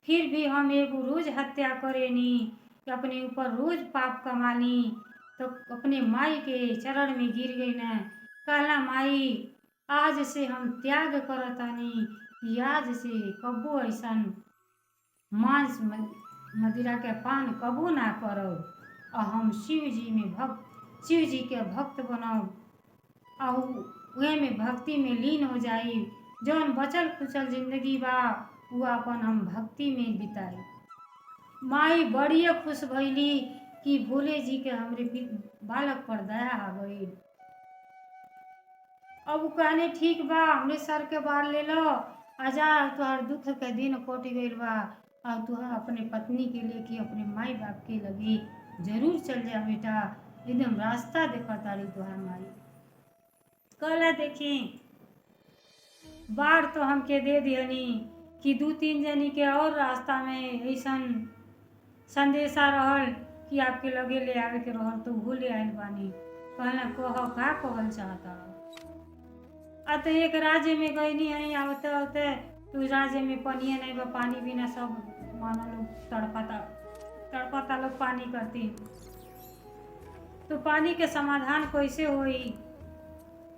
फिर भी हम एगो रोज हत्या करेनी कि अपने ऊपर रोज पाप कमानी। तो अपने माई के चरण में गिर गई न, कहला माई आज से हम त्याग करतानी कि आज से कबो ऐसन मांस मदिरा के पान कबो ना करब, और हम शिव जी के भक्त बनब, और उहे में भक्ति में लीन हो जाई। जौन बचल खुचल जिंदगी बा उ अपन हम भक्ति में बिताई। माई बड़ी खुश भइली कि भोले जी के हमरे बालक पर दया आ गई। अब उ कहने ठीक बा हमरे सर के बार ले लो, आजा तुहार दुख के दिन कट गइल बा, और तुहा अपने पत्नी के लेके अपने माई बाप के लगी जरूर चल जा बेटा, एकदम रास्ता देखा तारी तुहार माई। कहला देखी बाढ़ तो हमके दे दिहनी कि 2-3 जनी के और रास्ता में ऐसन संदेशा रहल कि आपके लगे ले आवे के रहल तो वो ले आइल बानी। कहला कह का कहल चाहता। तो एक राज्य में गईनी है, आवते आवते तो राज्य में पानी नहीं बा, पानी बिना सब मानो लोग तड़पाता लोग पानी करती। तो पानी के समाधान कैसे होई।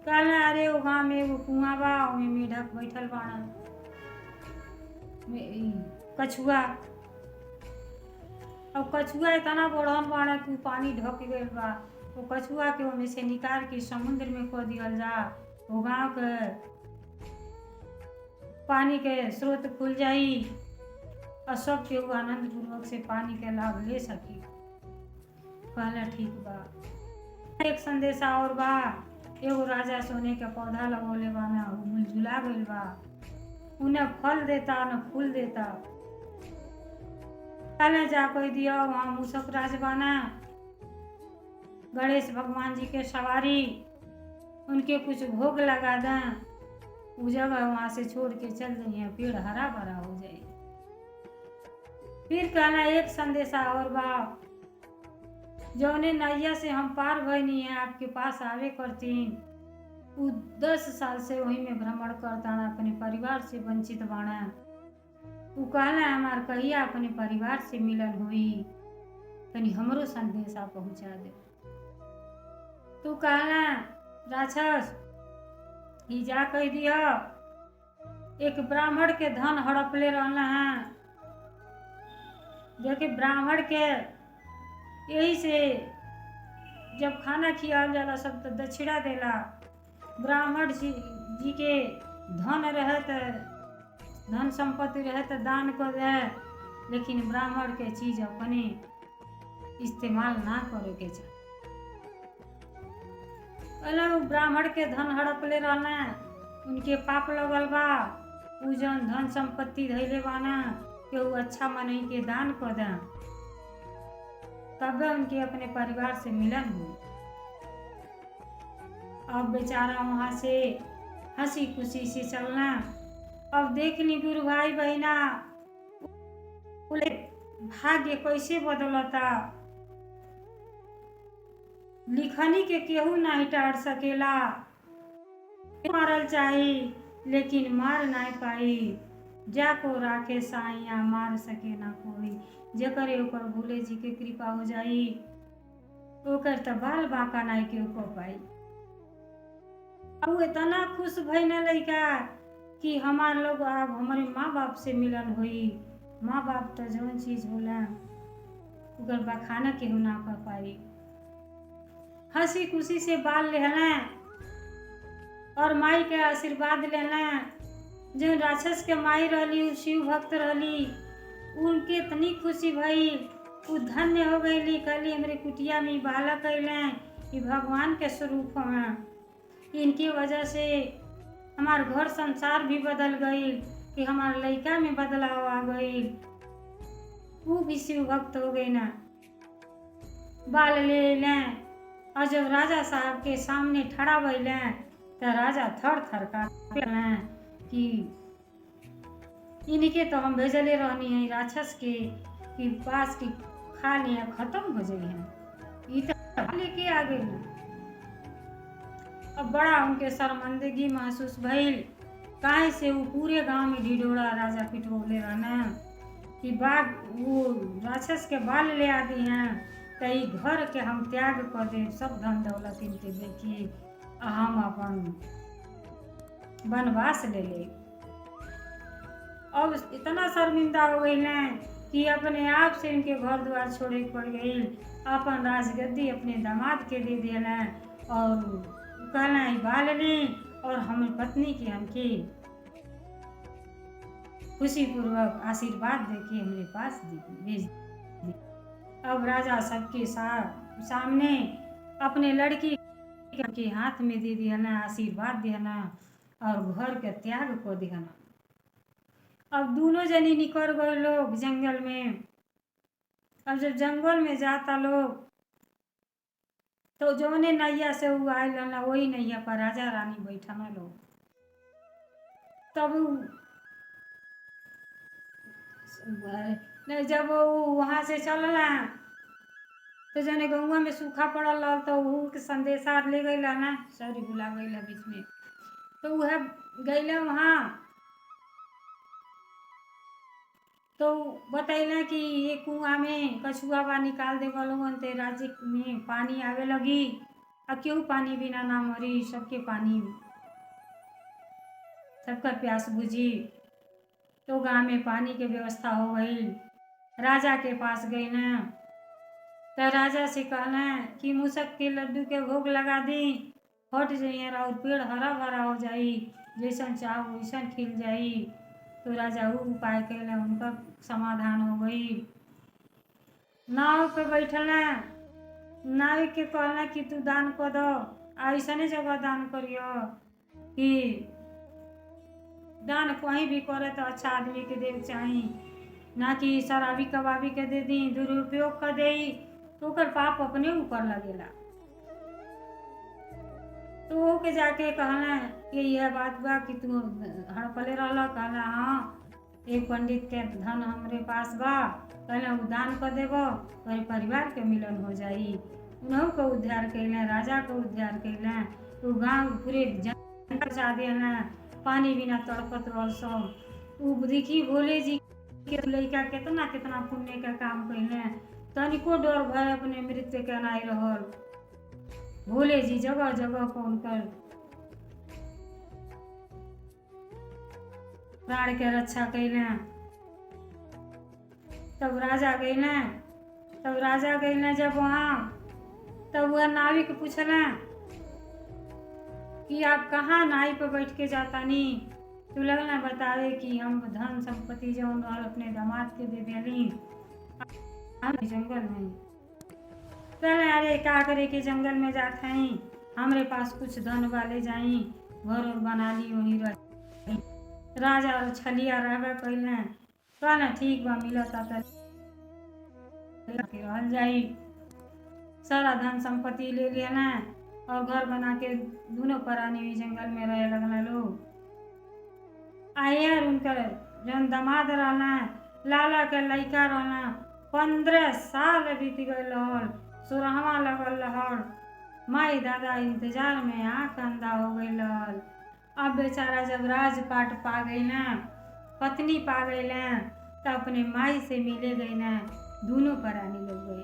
कहला अरे वो गाँव में एगो कुआं बा, ओमे मेढक बैठल बाड़न कछुआ, और कछुआ इतना बड़हन बाड़ा कि पानी ढक गइल बा। वो कछुआ के ओमे से निकाल के समुद्र में को दियल जा, वो गाँव के पानी के स्रोत खुल जाई और सब केहू आनंद पूर्वक से पानी के लाभ ले सकी। कहला ठीक बा। एक संदेशा और बा, एगो राजा सोने के पौधा लगौले बा ना, उ मुलझुला गइल बा, उन्हें फल देता न फूल देता। कहला जा कोई दिया वहाँ मूसक राज बाना, गणेश भगवान जी के सवारी उनके कुछ भोग लगा दें, वो जगह वहां से छोड़ के चल जाइए, पेड़ हरा भरा हो जाए। फिर कहना एक संदेशा और बा, जौने नैया से हम पार भइनी है आपके पास आवे करती, वो 10 साल से वही में भ्रमण करता अपने परिवार से वंचित बाड़ा। वो कहला हमार कहिया अपने परिवार से मिलन हुई, तनी हमरो संदेशा पहुंचा दे। तू कहला राक्षस ई जा कह दिया एक ब्राह्मण के धन हड़पले रहना है, देखे ब्राह्मण के यही से जब खाना खियाल जाला सब तो दक्षिणा देला। ब्राह्मण जी के धन रहे तो धन संपत्ति रहे तो दान कर दे, लेकिन ब्राह्मण के चीज अपने इस्तेमाल ना करे के चाहिए। ब्राह्मण के धन हड़पले रहना, उनके पाप लगल बा, उ जौन धन संपत्ति धैले बाना के उ अच्छा मनई के दान कर दे, तब उनके अपने परिवार से मिलन हुई। अब बेचारा वहां से हंसी खुशी से चलना। अब देखनी गुरु भाई बहना भाग्य कैसे बदलता, लिखनी के केहू नहीं टाड़ सकेला। मारल चाही लेकिन मार नहीं पाई, जाको राखे साइया मार सके ना कोई। जेकर ओकर भोले जी के कृपा हो जाई, ओकर तो बाल बाका नहीं के को पाई। अब इतना खुश भइना लइका कि हमार लोग अब हमारे माँ बाप से मिलन हुई। माँ बाप तो जौन चीज होला ओकर बखाना केहू ना कर पाई। हंसी खुशी से बाल लेना और माई के आशीर्वाद लेना। जो राक्षस के माई रहली शिव भक्त रहली, उनके इतनी खुशी भई, उ धन्य हो गई। कहली हमरे कुटिया में बालक अइले कि भगवान के स्वरूप हैं। इनकी वजह से हमार घर संसार भी बदल गई, कि हमार लड़का में बदलाव आ गई। वो भी शिव भक्त हो गई ना, बाल ले लें। और जब राजा साहब के सामने ठड़ा भइलें तो राजा थर थर कांपे कि इनके तो हम भेजले रहनी है राक्षस के कि पास की खा लिया खत्म हो जाई है, ई तो लेके आ गई। अब बड़ा उनके शर्मिंदगी महसूस भइल, काहे से वो पूरे गांव में ढिढोरा राजा पिटवले रहना कि बाघ वो राक्षस के बाल ले आदि हैं तो ई घर के हम त्याग कर दे, सब धन दौलत इनके देखी हम अपन वनवास ले ले। अब इतना शर्मिंदा हो गई कि अपने आप से इनके घर द्वार छोड़े पड़ गई, अपन राजगद्दी अपने दामाद के दे दिला और कहना बाल ली और हमें पत्नी की हमके खुशी पूर्वक आशीर्वाद दे के हमारे पास भेज दी। अब राजा सबके सामने अपने लड़की के हाथ में दे दिया, आशीर्वाद दिया और घर के त्याग को दिया। अब दोनों जनी निकल गए लोग जंगल में। अब जब जंगल में जाता लोग तो जौने नैया से वो आयल ना वही नैया पर राजा रानी बैठा ना लोग। तब जब वो वहां से चलला तो जने गौवा में सूखा पड़ल रहा तो वो के संदेशा ले गई ना, सॉरी भुला गई बीच में, तो वह गईला वहाँ तो बतैला कि ये कुआं में कछुआ बा निकाल दे लोगन ते राज्य में पानी आवे लगी। क्यों पानी बिना ना मरी, सबके पानी सबका प्यास बुझी। तो गांव में पानी के व्यवस्था हो गई। राजा के पास गई ना तो राजा से कहना कि मूसक के लड्डू के भोग लगा दी, हट जाइए और पेड़ हरा भरा हो जाई, जैसन चाहो वैसन खिल जाई। तो राजा वो उपाय कैले, उनका समाधान हो गई। नाव पे बैठना, नाव के कहना कि तू दान कर दो, ऐसने जगह दान करियो कि दान कहीं भी करे तो अच्छा आदमी के दे चाही, ना कि शराबी कबाबी के दे दी, दुरुपयोग कर दे तो ओकर पाप अपने ऊपर लगेला। तो वो के जाके कहना कि यह बात बा कि तू हड़पले रहला। कहला हाँ, एक पंडित के धन हमरे पास बा, कहला वो दान कर देबो और परिवार के मिलन हो जाई। उन्हों को उद्धार कैला, राजा को उद्धार कैला। तो गांव पूरे जंगल जा देना, पानी बिना तड़पत रह सब। वो देखी भोले जी के लड़का कितना कितना पुण्य का काम कैले, तनिको डर भय अपने मृत्यु के नहीं रहल। भोले जी जगह जगह कौन कर प्राण के रक्षा कैले। तब राजा गईले जब वहाँ, तब वह नाविक पूछला कि आप कहाँ नाई पे बैठ के जाता नी। तो लगना बतावे कि हम धन संपत्ति जौन रहल अपने दामाद के दे दिली जंगल में। कहले अरे क्या करे के जंगल में जात हैं, हमरे पास कुछ धन वाले जाई, घर और बना ली वहीं रह। राजा और छलिया रहबे कैले, कहना ठीक बा मिलता रहल जाई। सारा धन संपत्ति ले लेना और घर बना के दोनों प्राणी भी जंगल में रहे लगना लोग। आयर उनकर जौन दामाद रहना, लाला के लड़का रहना, 15 साल बीत गए रहल, 16वां लगल रहल। माई दादा इंतजार में आँख अंधा हो गई रहल। अब बेचारा जब राजपाट पा गई ना, पत्नी पा गई ना, तो अपने माई से मिले गई ना, दोनों प्राणी लोग गए।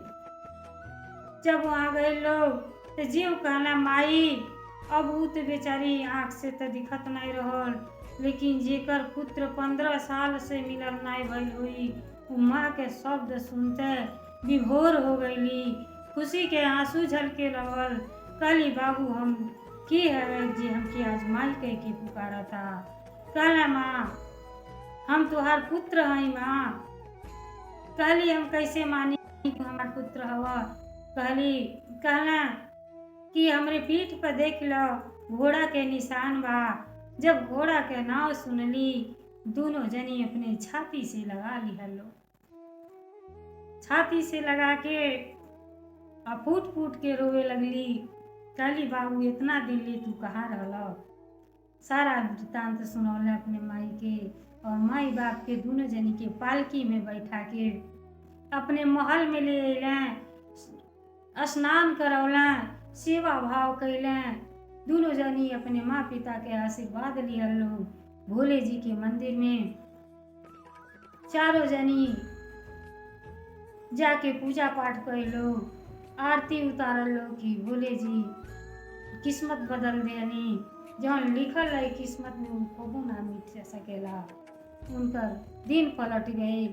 जब वहाँ गए लोग तो जीव कहना माई, अब वो तो बेचारी आँख से तो दिखत नहीं रहल, लेकिन जेकर पुत्र 15 साल से मिलल नहीं भइल हुई, वो माँ के शब्द सुनते विभोर हो गईली, खुशी के आंसू झलके रहल। कहली बाबू हम की है जी, हमके आज माई कह के पुकारा था। कहला माँ हम तुहार पुत्र हई माँ। कहली हम कैसे मानी हमार पुत्र हवा। कहला कि हमरे पीठ पर देख लो घोड़ा के निशान बा। जब घोड़ा के नाव सुनली दोनों जनी अपने छाती से लगा लिहलो। छाती से लगा के आ फूट फूट के रोवे लगली। कहली बाबू इतना दिन ले तू कहाँ रहल। सारा वृत्तांत सुनौले अपने माई के और माई बाप के दोनों जनी के पालकी में बैठा के अपने महल में ले अलें, स्नान करौलें, सेवा भाव कैलें। दोनों जनी अपने माँ पिता के आशीर्वाद लिहलो। भोले जी के मंदिर में चारों जनी जाके पूजा पाठ कैलो, आरती उतारलो कि भोले जी किस्मत बदल देनी। जौन लिखल है किस्मत में उ कबू ना मिट सकेला। उनकर दिन पलट गई।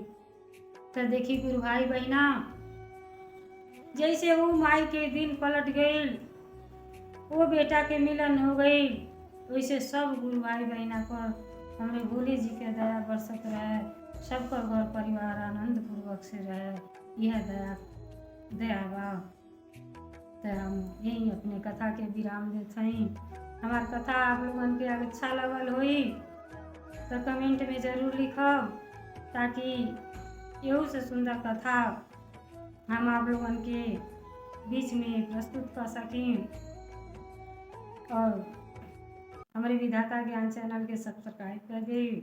तो देखी गुरु भाई बहना, जैसे वो माई के दिन पलट गई, वो बेटा के मिलन हो गई, वैसे सब गुरु भाई बहना पर हमरे भोले जी के दया बरसत रहे। सबका घर परिवार आनंद पूर्वक से रहे, यह दया बा। तो हम यही अपने कथा के विराम देते हैं। हमार कथा आप लोगन के अच्छा लगल होई तो कमेंट में ज़रूर लिखब, ताकि यहू से सुंदर कथा हम आप लोगन के बीच में प्रस्तुत कर सकें। और हमारे विधाता ज्ञान चैनल के सब्सक्राइब कर दें।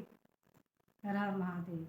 हर हर महादेव।